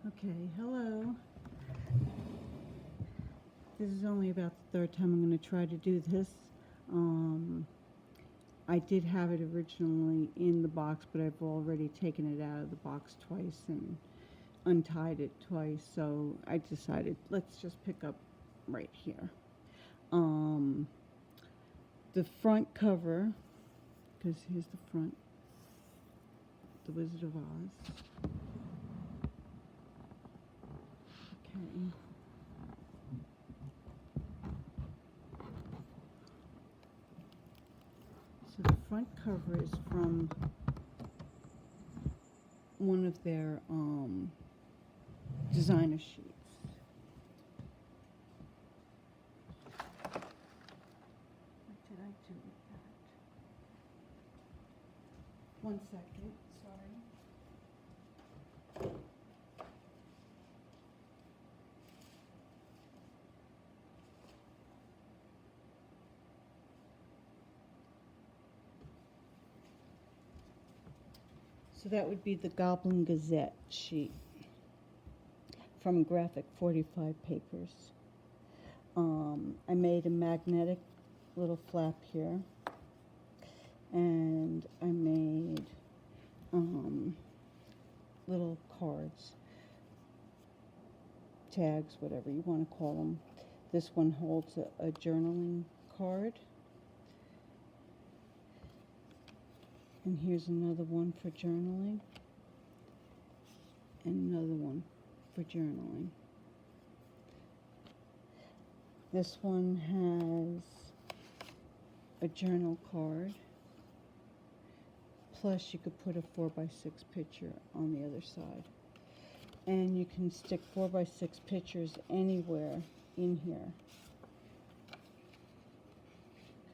Okay, hello. This is only about the third time I'm going to try to do this. I did have it originally in the box, but I've already taken it out of the box twice and untied it twice, so I decided let's just pick up right here. The front cover, because here's the front, The Wizard of Oz. Okay. So the front cover is from one of their designer sheets. What did I do with that? 1 second, sorry. So that would be the Goblin Gazette sheet from Graphic 45 Papers. I made a magnetic little flap here, and I made little cards, tags, whatever you want to call them. This one holds a journaling card. And here's another one for journaling. And another one for journaling. This one has a journal card. Plus you could put a 4x6 picture on the other side. And you can stick 4x6 pictures anywhere in here.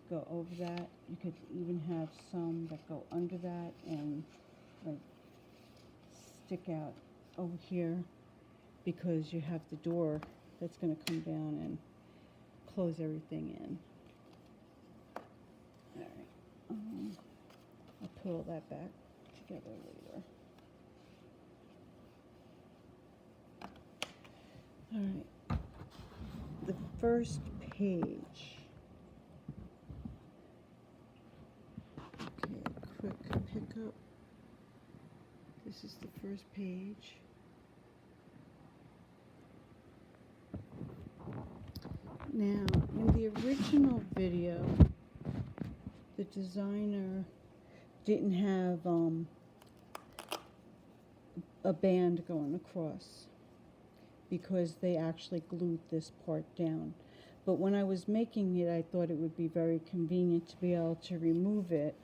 Go over that. You could even have some that go under that and like stick out over here, because you have the door that's going to come down and close everything in. Alright, I'll put all that back together later. Alright, the first page. Okay, quick pickup. This is the first page. Now, in the original video, the designer didn't have a band going across, because they actually glued this part down. But when I was making it, I thought it would be very convenient to be able to remove it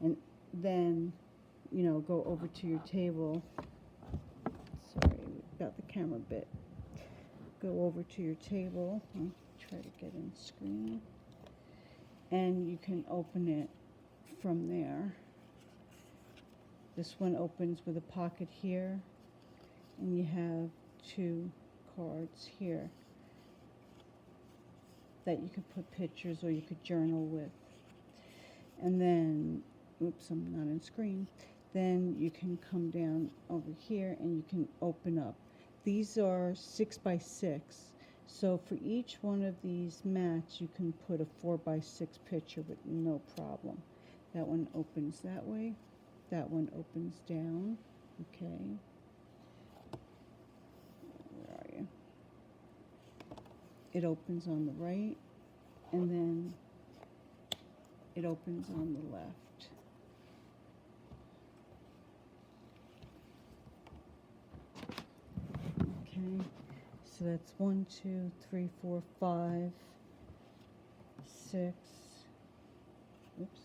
and then, you know, go over to your table. Sorry, got the camera bit. Go over to your table. I'll try to get in screen. And you can open it from there. This one opens with a pocket here, and you have 2 cards here that you could put pictures or you could journal with. And then, oops, I'm not in screen. Then you can come down over here and you can open up. These are 6x6. So for each one of these mats, you can put a 4x6 picture with no problem. That one opens that way. That one opens down. Okay. Where are you? It opens on the right, and then it opens on the left. Okay, so that's 1, 2, 3, 4, 5, 6. Oops,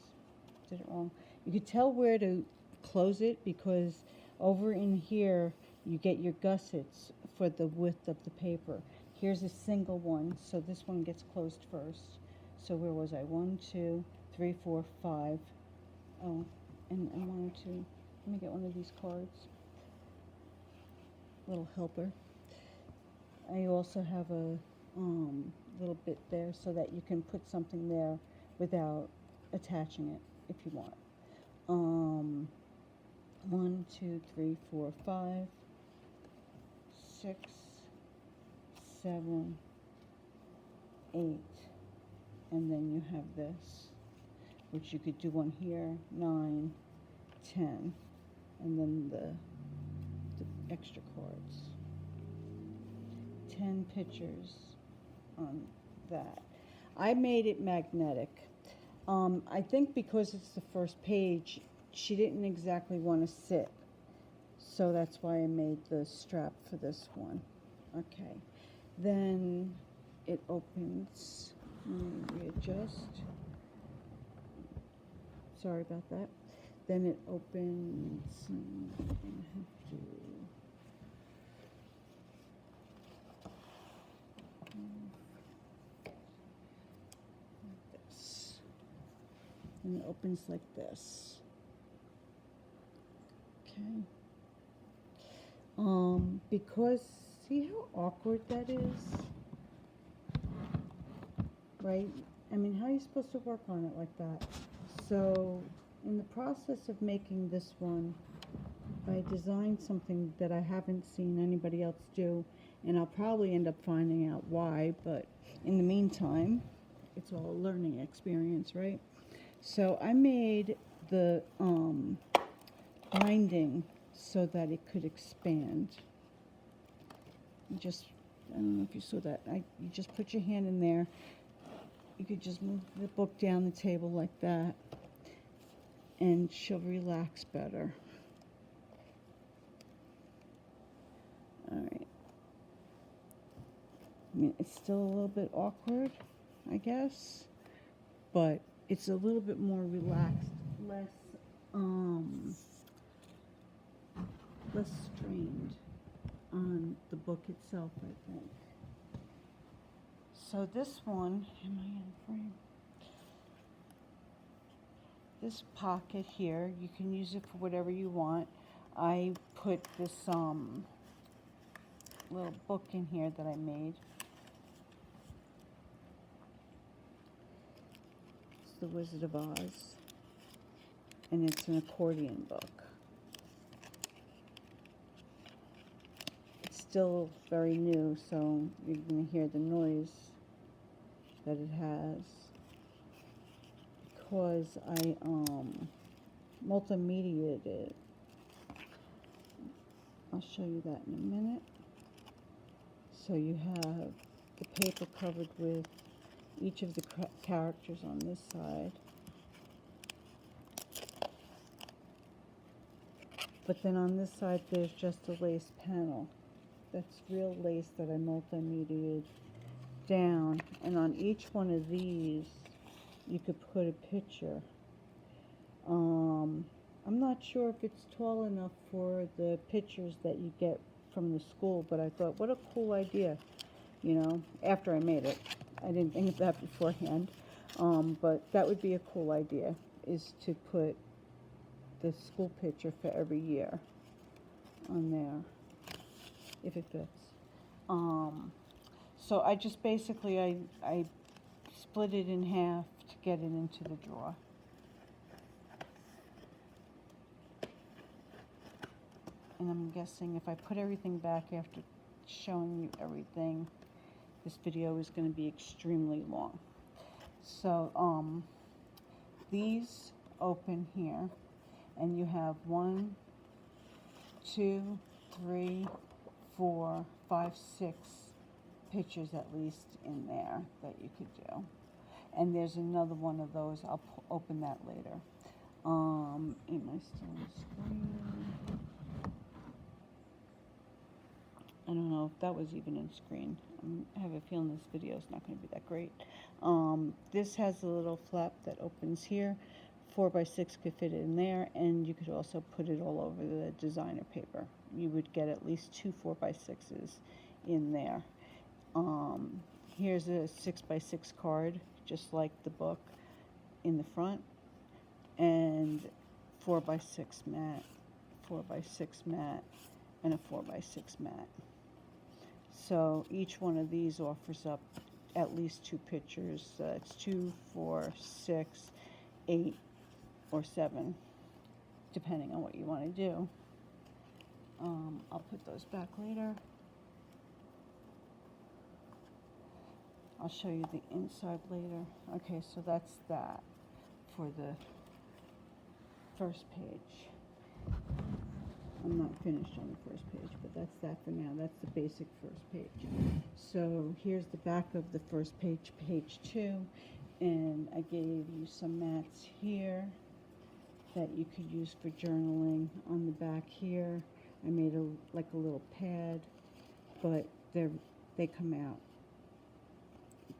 did it wrong. You could tell where to close it, because over in here you get your gussets for the width of the paper. Here's a single one, so this one gets closed first. So where was I? 1, 2, 3, 4, 5. Oh, and 1 or 2. Let me get one of these cards. Little helper. I also have a little bit there so that you can put something there without attaching it if you want. 1, 2, 3, 4, 5, 6, 7, 8, and then you have this, which you could do one here, 9, 10, and then the extra cards. 10 pictures on that. I made it magnetic. I think because it's the first page, she didn't exactly want to sit. So that's why I made the strap for this one. Okay. Then it opens. Let me readjust. Sorry about that. Then it opens. I'm gonna have to. Like this. And it opens like this. Okay. Because see how awkward that is? Right? I mean, how are you supposed to work on it like that? So, in the process of making this one, I designed something that I haven't seen anybody else do, and I'll probably end up finding out why, but in the meantime, it's all a learning experience, right? So I made the binding so that it could expand. Just, I don't know if you saw that. You just put your hand in there. You could just move the book down the table like that, and she'll relax better. All right. I mean, it's still a little bit awkward, I guess, but it's a little bit more relaxed, less strained on the book itself, I think. So this one, am I in frame? This pocket here, you can use it for whatever you want. I put this little book in here that I made. It's The Wizard of Oz, and it's an accordion book. It's still very new, so you're going to hear the noise that it has, because I multimediated it. I'll show you that in a minute. So you have the paper covered with each of the characters on this side. But then on this side there's just a lace panel. That's real lace that I multimediated down, and on each one of these you could put a picture. I'm not sure if it's tall enough for the pictures that you get from the school, but I thought, what a cool idea, you know, after I made it. I didn't think of that beforehand, but that would be a cool idea, is to put the school picture for every year on there, if it fits. So I just basically, I split it in half to get it into the drawer. And I'm guessing if I put everything back after showing you everything, this video is going to be extremely long. So these open here, and you have 1, 2, 3, 4, 5, 6 pictures at least in there that you could do. And there's another one of those. I'll open that later. Am I still on the screen? I don't know if that was even in screen. I have a feeling this video is not going to be that great. This has a little flap that opens here. 4x6 could fit in there, and you could also put it all over the designer paper. You would get at least 2 4x6s in there. Here's a 6x6 card, just like the book, in the front, and 4x6 mat, 4x6 mat, and a 4x6 mat. So each one of these offers up at least 2 pictures. It's 2, 4, 6, 8, or 7, depending on what you want to do. I'll put those back later. I'll show you the inside later. Okay, so that's that for the first page. I'm not finished on the first page, but that's that for now. That's the basic first page. So here's the back of the first page, page 2, and I gave you some mats here that you could use for journaling. On the back here, I made like a little pad, but they come out.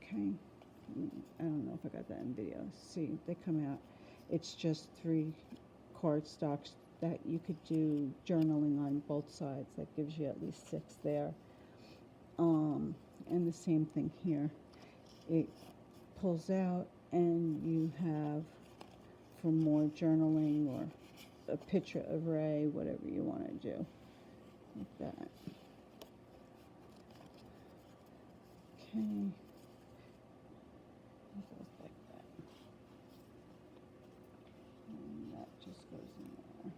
Okay, I don't know if I got that in video. See, they come out. It's just 3 cardstocks that you could do journaling on both sides. That gives you at least 6 there. And the same thing here. It pulls out, and you have for more journaling or a picture array, whatever you want to do, like that. Okay. It goes like that. And that just goes in there.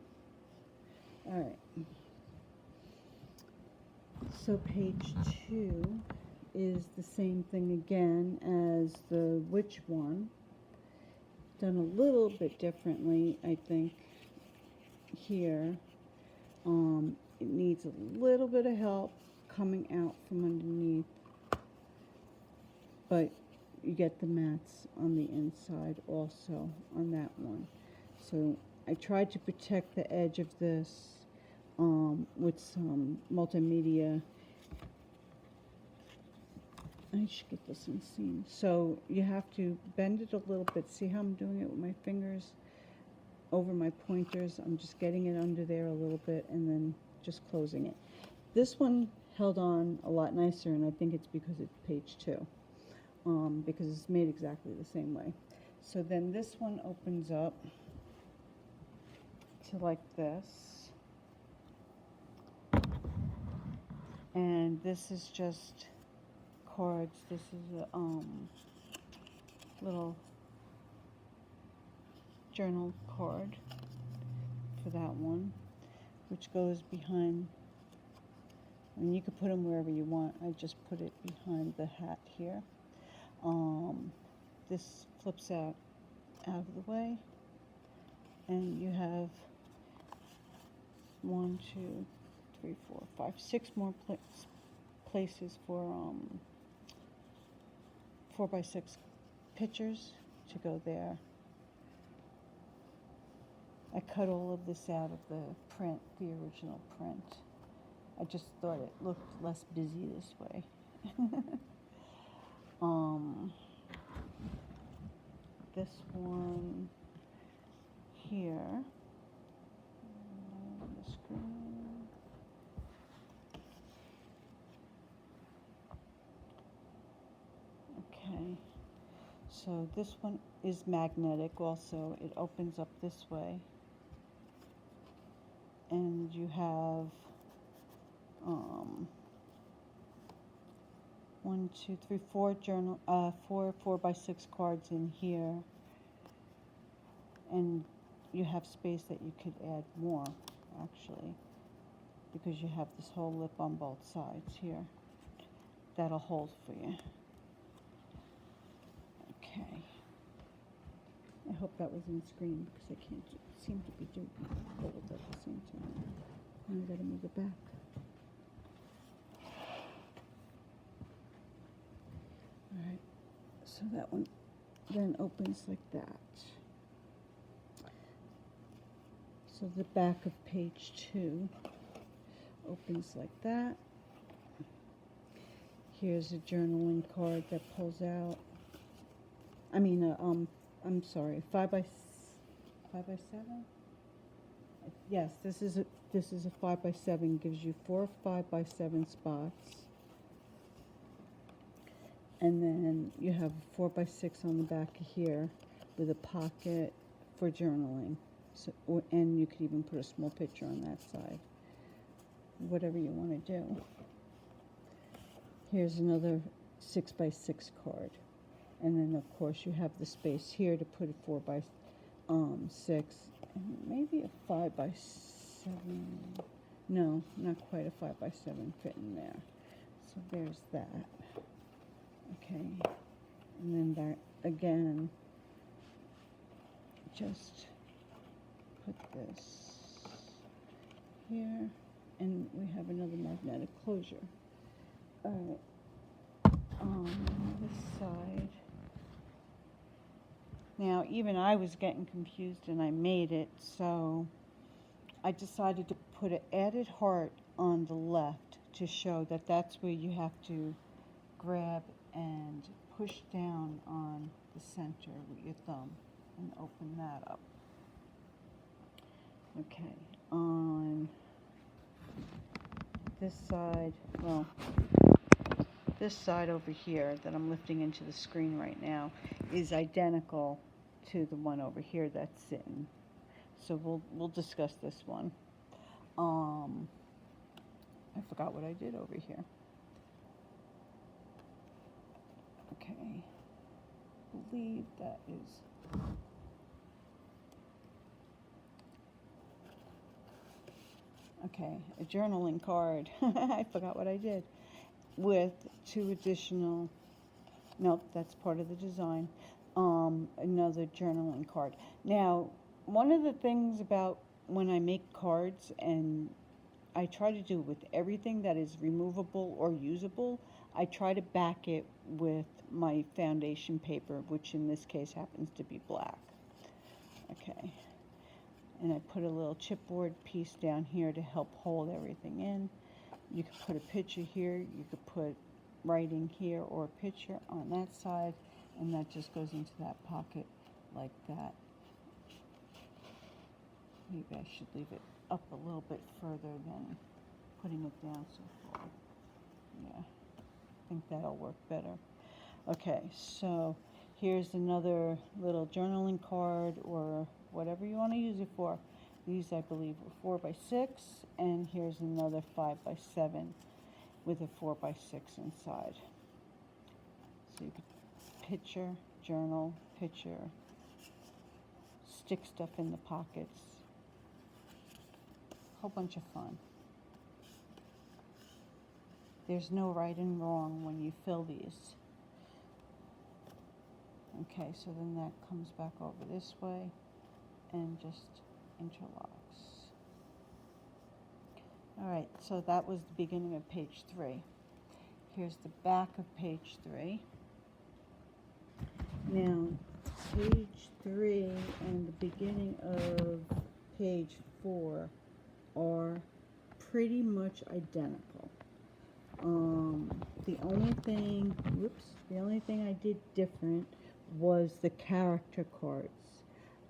All right. So page 2 is the same thing again as the witch one. Done a little bit differently, I think, here. It needs a little bit of help coming out from underneath, but you get the mats on the inside also on that one. So I tried to protect the edge of this with some multimedia. I should get this in scene. So you have to bend it a little bit. See how I'm doing it with my fingers over my pointers? I'm just getting it under there a little bit and then just closing it. This one held on a lot nicer, and I think it's because it's page 2, because it's made exactly the same way. So then this one opens up to like this, and this is just cards. This is a little journal card for that one, which goes behind. I mean, you could put them wherever you want. I just put it behind the hat here. This flips out of the way, and you have 1, 2, 3, 4, 5, 6 more places for 4x6 pictures to go there. I cut all of this out of the print, the original print. I just thought it looked less busy this way. This one here on the screen. Okay, so this one is magnetic also. It opens up this way, and you have 1, 2, 3, 4 journal, 4 4x6 cards in here, and you have space that you could add more, actually, because you have this whole lip on both sides here. That'll hold for you. Okay. I hope that was in screen because I can't seem to be doing both at the same time. Now I gotta move it back. Alright, so that one then opens like that. So the back of page 2 opens like that. Here's a journaling card that pulls out. I mean, I'm sorry, 5x7. Yes, this is a 5x7. Gives you 4 5x7 spots, and then you have 4x6 on the back here with a pocket for journaling. So, and you could even put a small picture on that side. Whatever you want to do. Here's another 6x6 card. And then, of course, you have the space here to put a 4x6 and maybe a 5x7. No, not quite a 5x7 fit in there. So there's that. Okay, and then back again, just put this here, and we have another magnetic closure. All right, on this side. Now, even I was getting confused, and I made it, so I decided to put an added heart on the left to show that that's where you have to grab and push down on the center with your thumb and open that up. Okay, on this side, well, this side over here that I'm lifting into the screen right now is identical to the one over here that's sitting. So we'll discuss this one. I forgot what I did over here. Okay, I believe that is. Okay, a journaling card. I forgot what I did. With 2 additional, nope, that's part of the design. Another journaling card. Now, one of the things about when I make cards, and I try to do with everything that is removable or usable, I try to back it with my foundation paper, which in this case happens to be black. Okay, and I put a little chipboard piece down here to help hold everything in. You could put a picture here, you could put writing here, or a picture on that side, and that just goes into that pocket like that. Maybe I should leave it up a little bit further than putting it down so far. Yeah, I think that'll work better. Okay, so here's another little journaling card, or whatever you want to use it for. These, I believe, were 4x6, and here's another 5x7 with a 4x6 inside. So you could picture, journal, picture, stick stuff in the pockets. Whole bunch of fun. There's no right and wrong when you fill these. Okay, so then that comes back over this way and just interlocks. All right, so that was the beginning of page 3. Here's the back of page 3. Now, page 3 and the beginning of page 4 are pretty much identical. The only thing I did different was the character cards.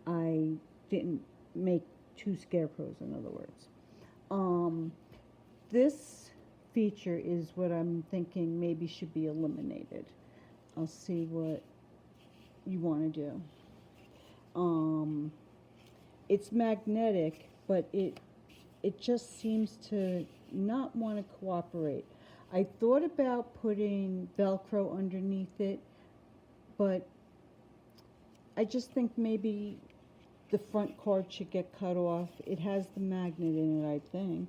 I didn't make 2 scarecrows, in other words. This feature is what I'm thinking maybe should be eliminated. I'll see what you want to do. It's magnetic, but it just seems to not want to cooperate. I thought about putting Velcro underneath it, but I just think maybe the front card should get cut off. It has the magnet in it, I think.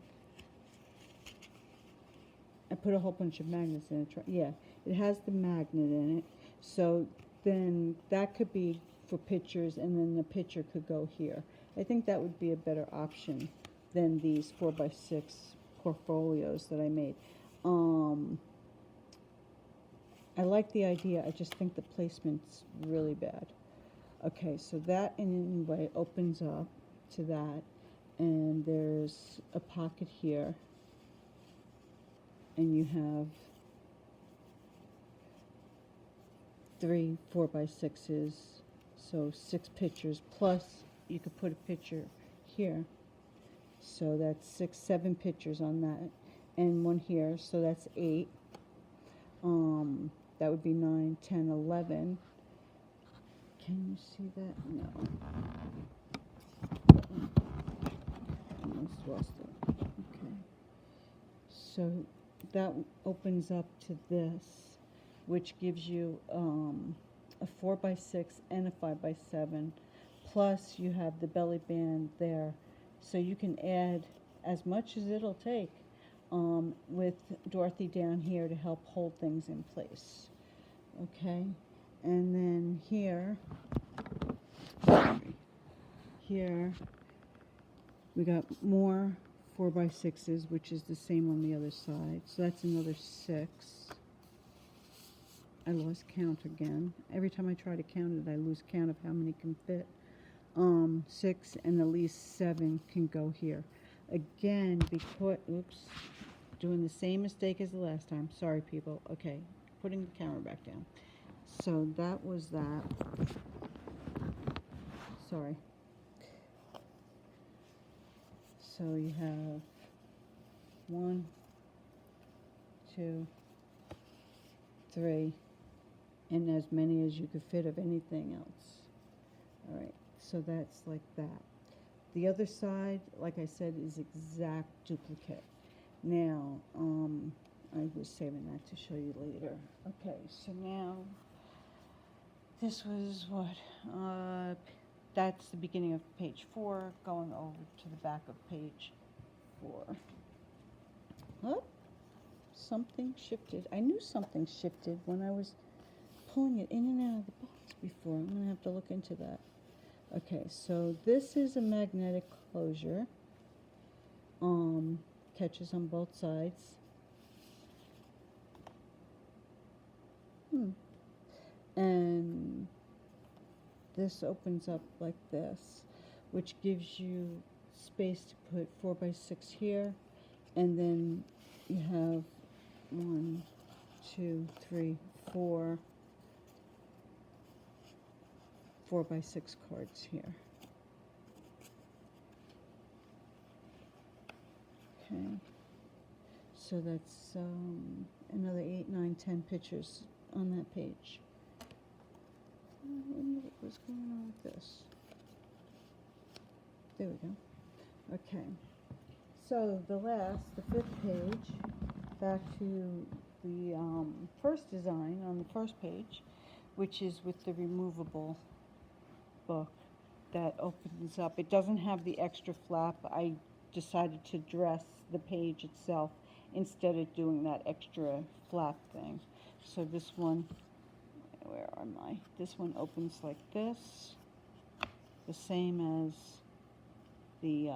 I put a whole bunch of magnets in it. Yeah, it has the magnet in it. So then that could be for pictures, and then the picture could go here. I think that would be a better option than these 4x6 portfolios that I made. I like the idea, I just think the placement's really bad. Okay, so that in any way opens up to that, and there's a pocket here, and you have 3 4x6s, so 6 pictures, plus you could put a picture here. So that's 6, 7 pictures on that, and one here, so that's 8. That would be 9, 10, 11. Can you see that? No. Almost lost it. Okay. So that opens up to this, which gives you a 4x6 and a 5x7. Plus you have the belly band there. So you can add as much as it'll take with Dorothy down here to help hold things in place. okay? And then here, here, we got more 4x6s, which is the same on the other side. So that's another 6. I lost count again. Every time I try to count it, I lose count of how many can fit. 6 and at least 7 can go here. Again, because, oops, doing the same mistake as the last time. Sorry, people. Okay, putting the camera back down. So that was that. Sorry. So you have 1, 2, 3, and as many as you could fit of anything else. All right, so that's like that. The other side, like I said, is exact duplicate. Now, I was saving that to show you later. Okay, so now, this was what? That's the beginning of page 4, going over to the back of page 4. Oh, something shifted. I knew something shifted when I was pulling it in and out of the box before. I'm going to have to look into that. Okay, so this is a magnetic closure. Catches on both sides. And this opens up like this, which gives you space to put 4x6 here, and then you have 1, 2, 3, 4 4x6 cards here. Okay, so that's another 8, 9, 10 pictures on that page. I wonder what was going on with this. There we go. Okay, so the 5th page, back to the first design on the first page, which is with the removable book that opens up. It doesn't have the extra flap. I decided to dress the page itself instead of doing that extra flap thing. So this one, where am I? This one opens like this, the same as the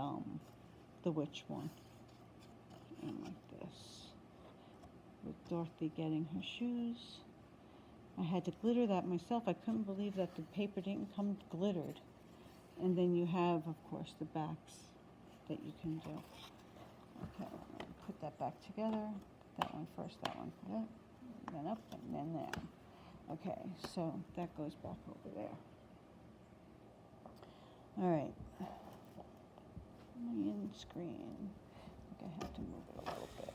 witch one, and like this, with Dorothy getting her shoes. I had to glitter that myself. I couldn't believe that the paper didn't come glittered. And then you have, of course, the backs that you can do. Okay, I'm going to put that back together. That one first, that one, then up, and then there. Okay, so that goes back over there. All right. My end screen. I think I have to move it a little bit.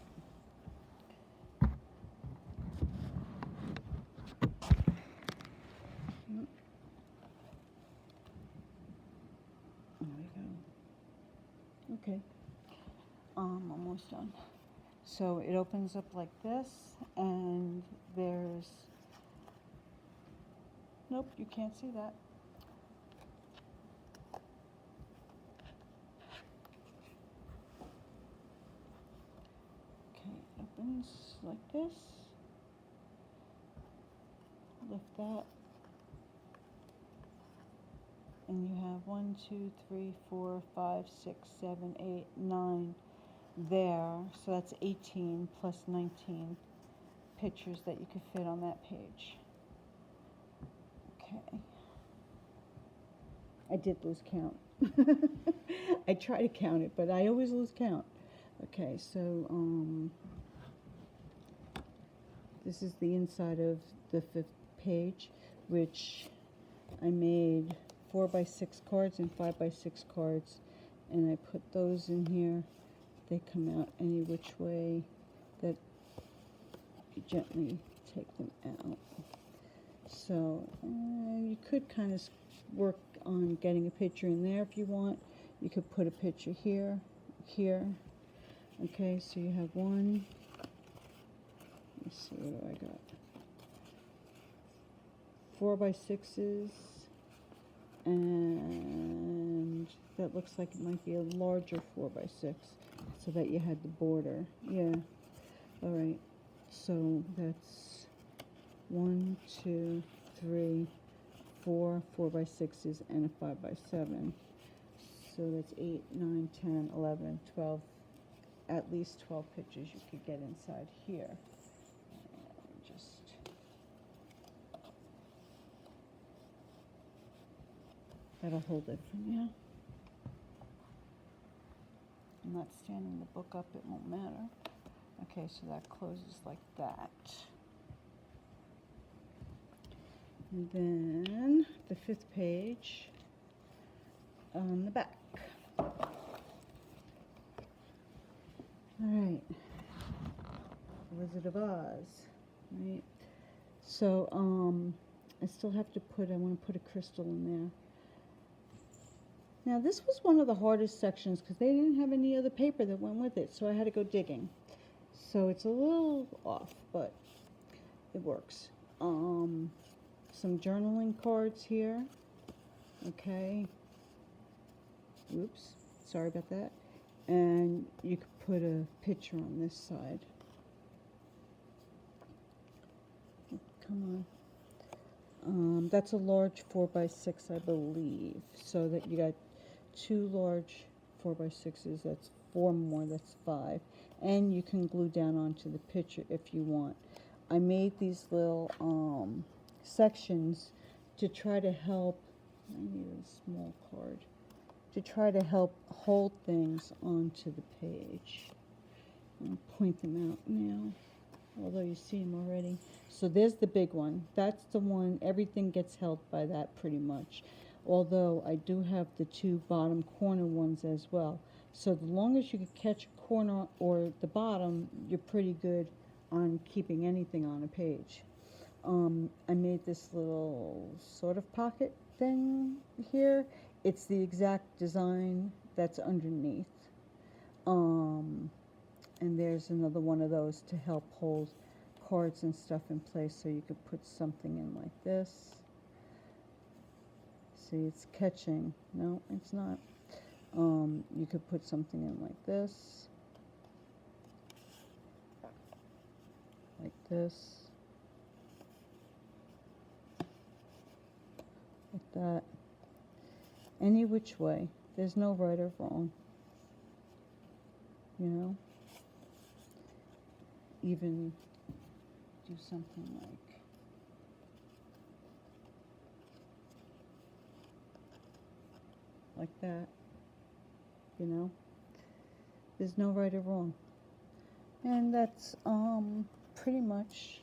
There we go. Okay. Almost done. So it opens up like this, and there's, nope, you can't see that. Okay, it opens like this. Lift that. And you have 1, 2, 3, 4, 5, 6, 7, 8, 9 there. So that's 18 plus 19 pictures that you could fit on that page. Okay. I did lose count. I try to count it, but I always lose count. Okay, so this is the inside of the 5th page, which I made 4x6 cards and 5x6 cards, and I put those in here. They come out any which way that you gently take them out. So you could kind of work on getting a picture in there if you want. You could put a picture here, here. Okay, so you have 1. Let's see, what do I got? 4x6s, and that looks like it might be a larger 4x6, so that you had the border. Yeah. All right. So that's 1, 2, 3, 4 4x6s, and a 5x7. So that's 8, 9, 10, 11, 12, at least 12 pictures you could get inside here. That'll hold it for now. I'm not standing the book up, it won't matter. Okay, so that closes like that. And then the 5th page on the back. All right, Wizard of Oz, right? So I still have to put, I want to put a crystal in there. Now this was one of the hardest sections because they didn't have any other paper that went with it, so I had to go digging. So it's a little off, but it works. Some journaling cards here. Okay. Oops, sorry about that. And you could put a picture on this side. Come on. That's a large 4x6, I believe. So that you got 2 large 4x6s, that's 4 more, that's 5. And you can glue down onto the picture if you want. I made these little sections to try to help, I need a small card, to try to help hold things onto the page. I'll point them out now, although you see them already. So there's the big one. That's the one, everything gets held by that pretty much. Although I do have the 2 bottom corner ones as well. So as long as you can catch a corner or the bottom, you're pretty good on keeping anything on a page. I made this little sort of pocket thing here. It's the exact design that's underneath. And there's another one of those to help hold cards and stuff in place, so you could put something in like this. See, it's catching. No, it's not. You could put something in like this. Like this. Like that. Any which way. There's no right or wrong. You know? Even do something like that, you know? There's no right or wrong. And that's pretty much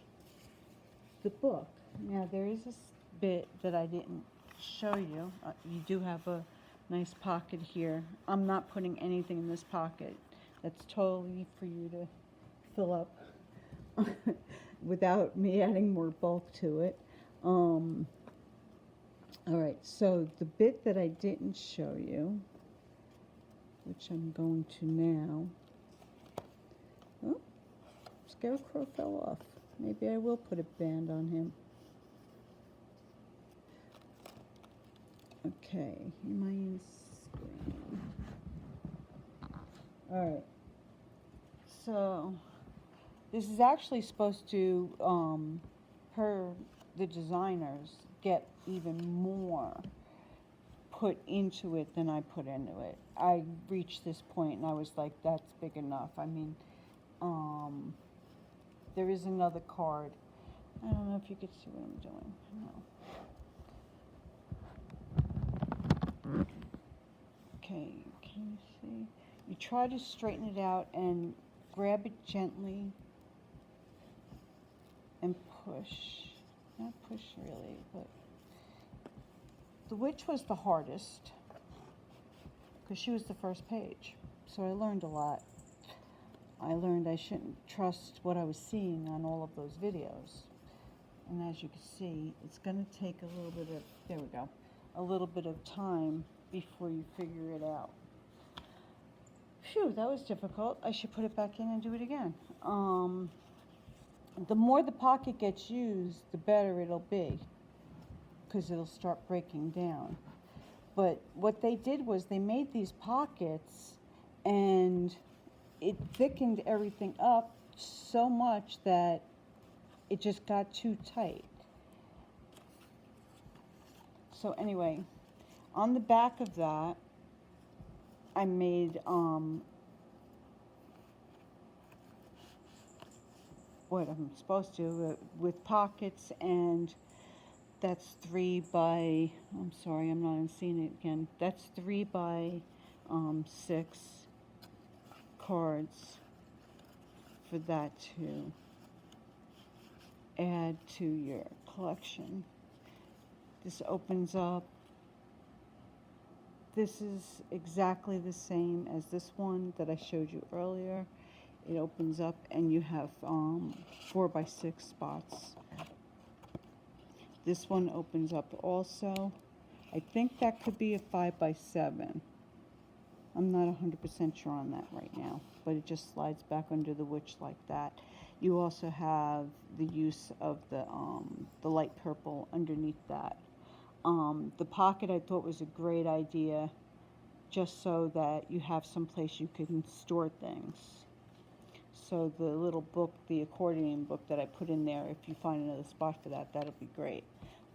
the book. Now there is this bit that I didn't show you. You do have a nice pocket here. I'm not putting anything in this pocket. That's totally for you to fill up without me adding more bulk to it. All right, so the bit that I didn't show you, which I'm going to now. Oh, Scarecrow fell off. Maybe I will put a band on him. Okay, am I in screen? All right, so this is actually supposed to, per the designers, get even more put into it than I put into it. I reached this point and I was like, that's big enough. I mean, there is another card. I don't know if you could see what I'm doing. No. Okay, can you see? You try to straighten it out and grab it gently and push. Not push really, but the witch was the hardest because she was the first page. So I learned a lot. I learned I shouldn't trust what I was seeing on all of those videos. And as you can see, it's going to take a little bit of, there we go, a little bit of time before you figure it out. Phew, that was difficult. I should put it back in and do it again. The more the pocket gets used, the better it'll be, because it'll start breaking down. But what they did was they made these pockets and it thickened everything up so much that it just got too tight. So anyway, on the back of that, I made what I'm supposed to with pockets, and that's 3 by, I'm sorry, I'm not even seeing it again. That's 3 by 6 cards for that to add to your collection. This opens up. This is exactly the same as this one that I showed you earlier. It opens up and you have 4 by 6 spots. This one opens up also. I think that could be a 5 by 7. I'm not 100% sure on that right now, but it just slides back under the witch like that. You also have the use of the light purple underneath that. The pocket I thought was a great idea, just so that you have some place you can store things. So the little book, the accordion book that I put in there, if you find another spot for that, that'll be great.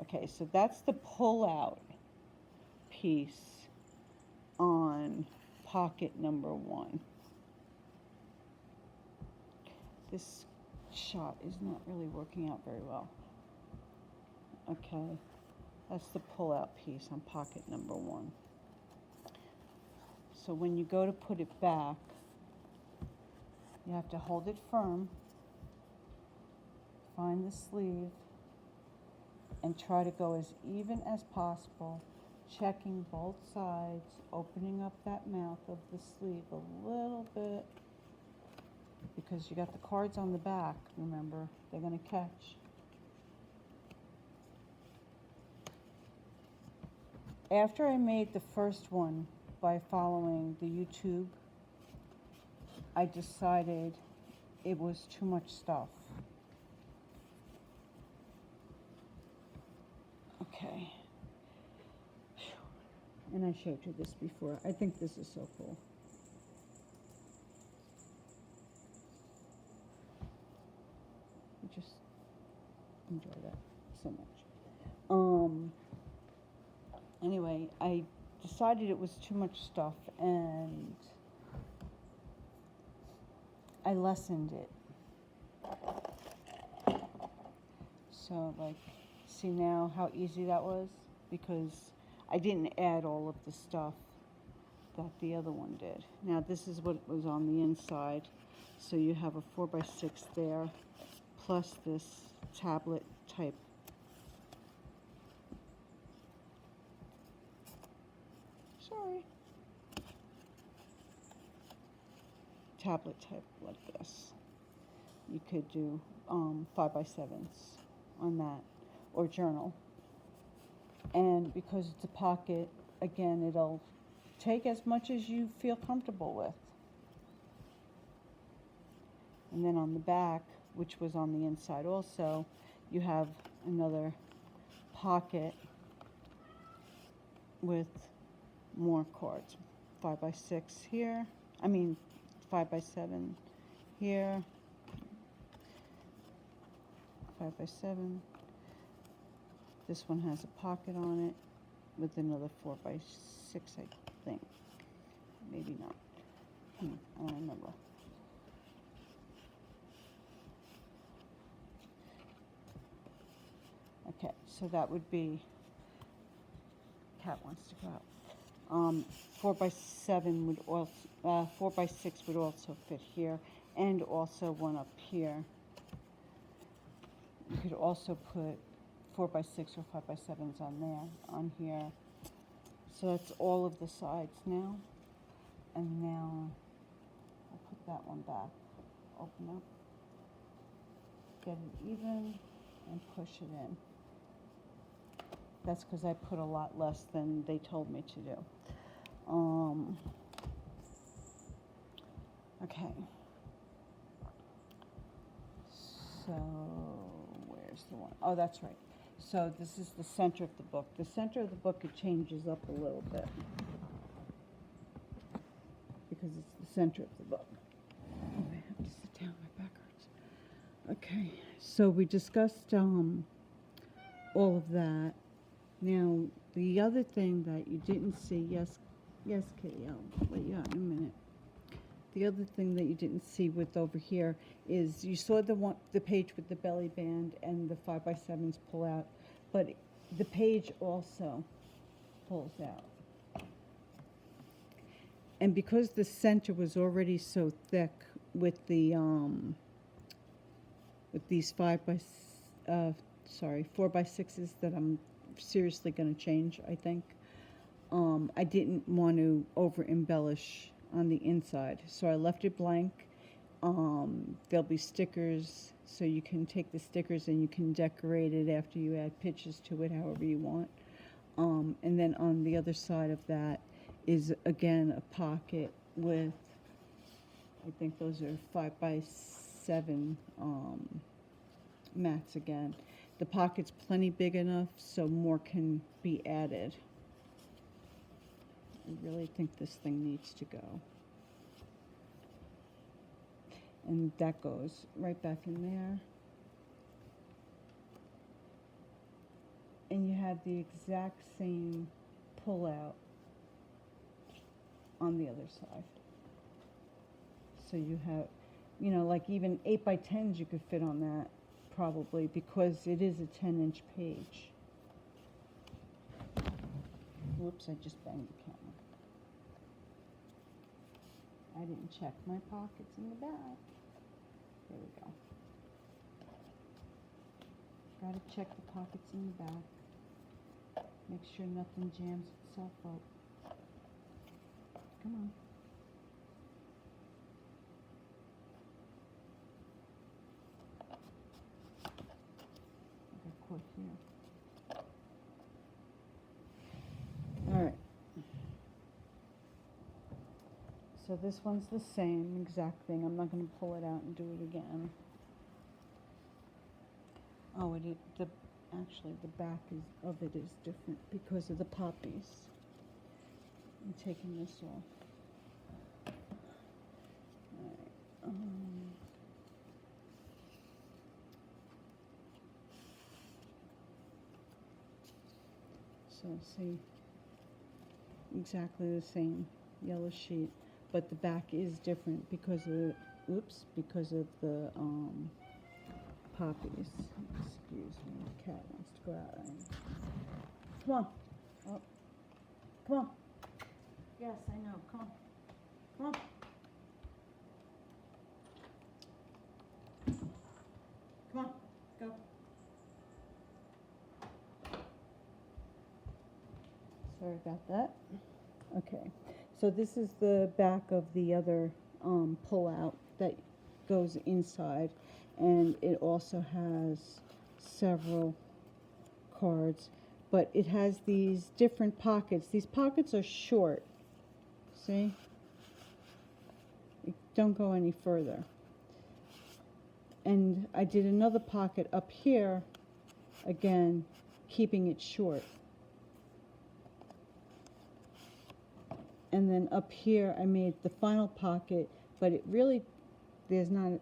Okay, so that's the pull-out piece on pocket number 1. This shot is not really working out very well. Okay, that's the pull-out piece on pocket number 1. So when you go to put it back, you have to hold it firm, find the sleeve, and try to go as even as possible, checking both sides, opening up that mouth of the sleeve a little bit, because you got the cards on the back, remember, they're going to catch. After I made the first one by following the YouTube, I decided it was too much stuff. Okay. And I showed you this before. I think this is so cool. I just enjoy that so much. Anyway, I decided it was too much stuff, and I lessened it. So, like, see now how easy that was? Because I didn't add all of the stuff that the other one did. Now, this is what was on the inside. So you have a 4 by 6 there, plus this tablet type. Sorry. Tablet type like this. You could do 5 by 7s on that, or journal. And because it's a pocket, again, it'll take as much as you feel comfortable with. And then on the back, which was on the inside also, you have another pocket with more cards. 5 by 6 here. 5 by 7 here. 5 by 7. This one has a pocket on it with another 4 by 6, I think. Maybe not. I don't remember. Okay, so that would be, cat wants to go out. 4 by 7 would also, 4 by 6 would also fit here, and also one up here. You could also put 4 by 6 or 5 by 7s on there, on here. So that's all of the sides now. And now I'll put that one back. Open up, get it even, and push it in. That's because I put a lot less than they told me to do. Okay. So, where's the one? Oh, that's right. So this is the center of the book. The center of the book, it changes up a little bit because it's the center of the book. Oh, I have to sit down, my back hurts. Okay, So we discussed all of that. Now, the other thing that you didn't see, yes, yes, Kitty, I'll let you out in a minute. The other thing that you didn't see with over here is you saw the page with the belly band and the 5x7s pull out, but the page also pulls out. And because the center was already so thick with the with these 4x6s that I'm seriously going to change, I think. I didn't want to over embellish on the inside, so I left it blank. There'll be stickers, so you can take the stickers and you can decorate it after you add pictures to it, however you want. And then on the other side of that is again a pocket with, I think those are 5x7 mats again. The pocket's plenty big enough so more can be added. I really think this thing needs to go. And that goes right back in there. And you have the exact same pull-out on the other side. So you have, you know, like even 8x10s you could fit on that probably, because it is a 10-inch page. Whoops, I just banged the camera. I didn't check my pockets in the back. There we go. Gotta check the pockets in the back. Make sure nothing jams itself up. Come on. I got caught here. All right. So this one's the same exact thing. I'm not going to pull it out and do it again. Oh, actually the back of it is different because of the poppies. I'm taking this off. All right. So see, exactly the same yellow sheet, but the back is different because of the poppies. Excuse me, the cat wants to go out. Come on. Oh. Come on. Yes, I know. Come on. Come on. Come on. Go. Sorry about that. Okay. So this is the back of the other pull-out that goes inside, and it also has several cards, but it has these different pockets. These pockets are short. See? Don't go any further. And I did another pocket up here, again, keeping it short. And then up here I made the final pocket, but it really, there's not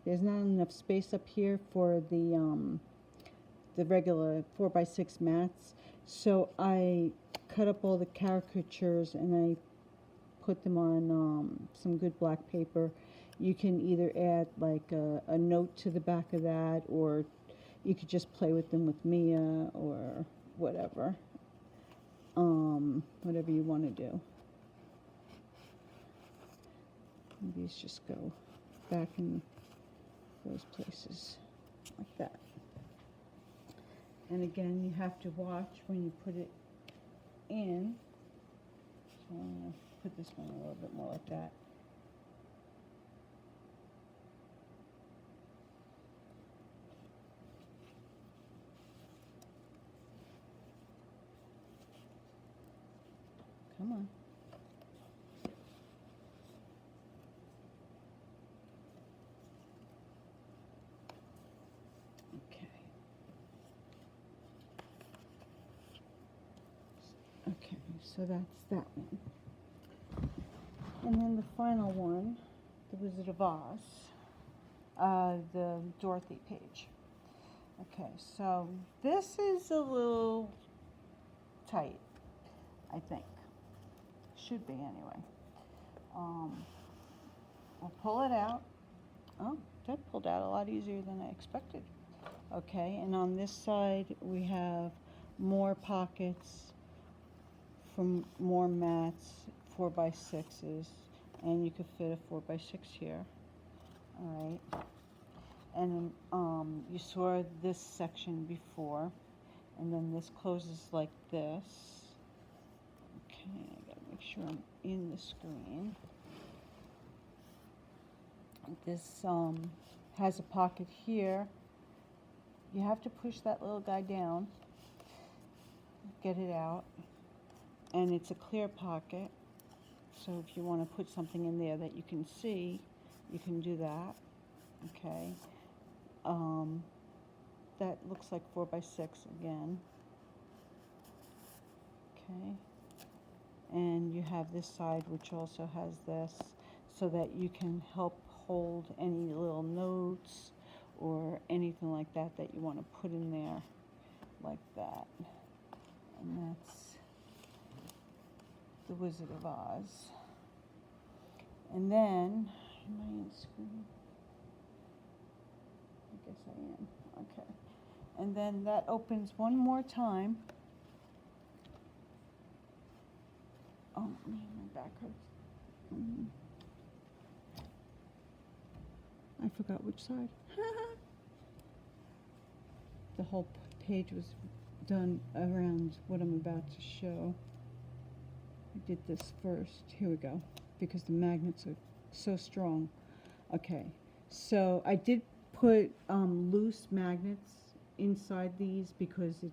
enough space up here for the regular 4x6 mats. So I cut up all the caricatures and I put them on some good black paper. You can either add like a note to the back of that, or you could just play with them with Mia or whatever. Whatever you want to do. These just go back in those places like that. And again, you have to watch when you put it in. So I'm going to put this one a little bit more like that. Come on. Okay, so that's that one. And then the final one, the Wizard of Oz. the Dorothy page. Okay, so this is a little tight, I think. Should be anyway. I'll pull it out. Oh, that pulled out a lot easier than I expected. Okay, and on this side we have more pockets from more mats, 4x6s, and you could fit a 4x6 here. All right, and you saw this section before, and then this closes like this. Okay, I gotta make sure I'm in the screen. This has a pocket here. You have to push that little guy down, get it out, and it's a clear pocket. So if you want to put something in there that you can see, you can do that. Okay. That looks like 4x6 again. Okay. And you have this side which also has this, so that you can help hold any little notes or anything like that that you want to put in there, like that. And that's the Wizard of Oz. And then, am I in screen? I guess I am. Okay. And then that opens one more time. Oh, man, my back hurts. I forgot which side. The whole page was done around what I'm about to show. I did this first. Here we go. Because the magnets are so strong. Okay. So I did put loose magnets inside these because it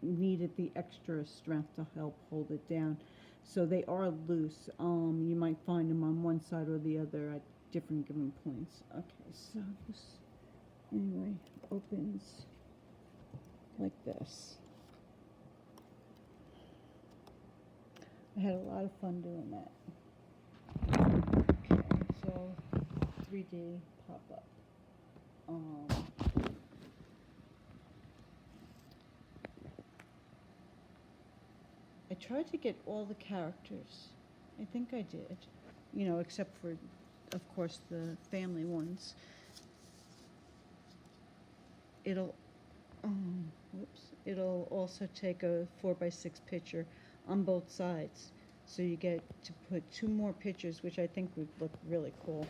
needed the extra strength to help hold it down. So they are loose. You might find them on one side or the other at different given points. Okay, so this anyway opens like this. I had a lot of fun doing that. Okay, so 3D pop-up. I tried to get all the characters. I think I did. You know, except for, of course, the family ones. It'll also take a 4x6 picture on both sides. So you get to put 2 more pictures, which I think would look really cool.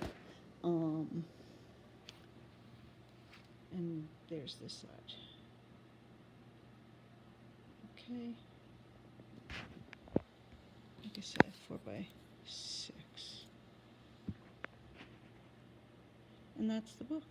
And there's this side. Okay. Like I said, 4x6. And that's the book.